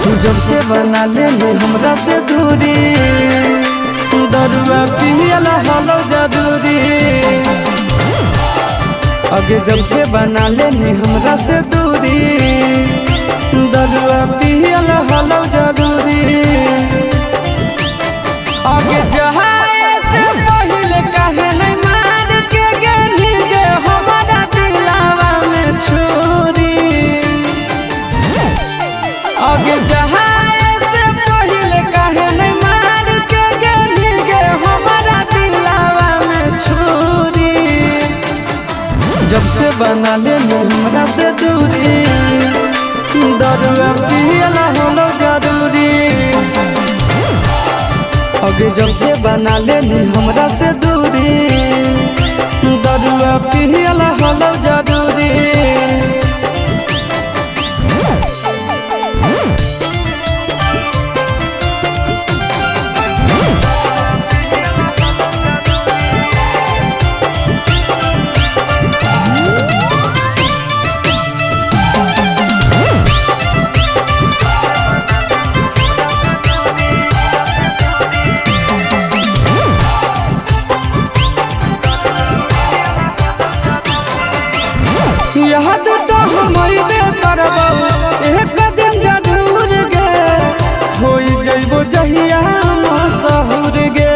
तू जब से बना ले हमरा से दूरी, दरुआ पियला हलो जदूरी। आगे जब से बना ले हमरा से दूरी, दरुआ पियला हलो जदूरी। आगे जहाए से पहले काहे नहीं मार के गेली गे हमारा दिलावा में छुरी। आगे जहाए से पहले काहे नहीं मार के गेली गे हमारा दिलावा में छुरी। जब से बना ले हमरा से दूरी, दरुआ पियला हलो जदूरी। आगे जब से बना ले हमरा से दूरी, दरुआ पियला हलो जदूरी। याद तो हमइबे करबो एक दिन जरूर गे, होई जइबो जहिया मशहूर गे।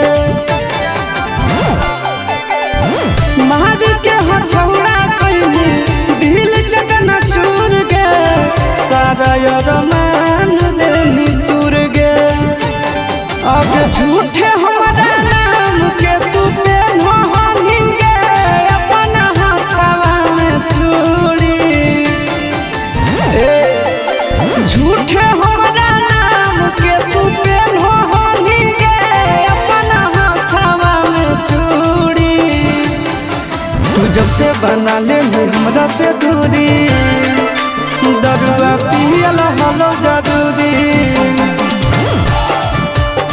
मार के हथौड़ा कइली दिल चकना चूर गे, सारा अरमान देली दूर गे। अब झूठे हमारा नाम के तू पेन्हो हनी गे अपना हाथवा में चूड़ी। झूठे हमारा नाम के तू पेन्हो हनी गे अपना हाथवा में चूड़ी। तू जब से बना ले हमरा से दूरी, दरुआ पियला हलो जदूरी।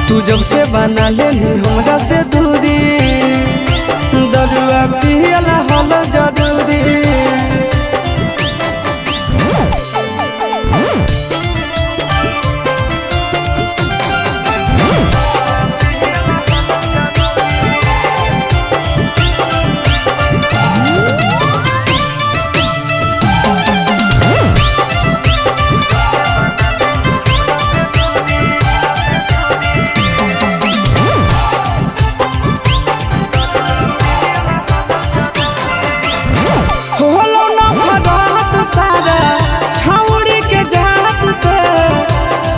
तू जब से बना ले हमरा से दूरी, दरुआ पियला हलो जदूरी।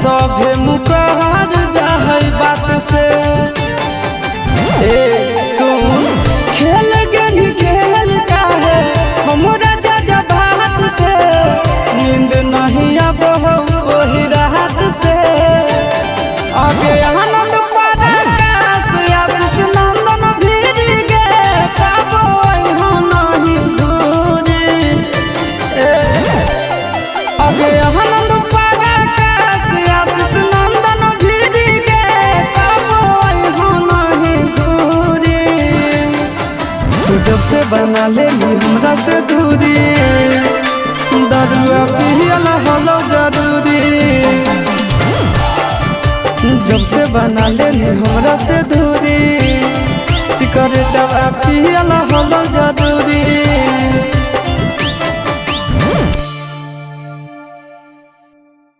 सभे मुकर जाहै बात से। सुन खेल गेली खेल काहे हमरा जा बात से, नींद नहीं आबो ओही रात से। आगे आनंद पराकाश आशीष नंदन भीर गे पाबो हो नहीं दूरी। आगे आनंद जब से बना ले हमरा से दूरी, दरुआ पियला हलो जदूरी। जब से बना ले हमरा से दूरी, सिगरेटवा पियला हलो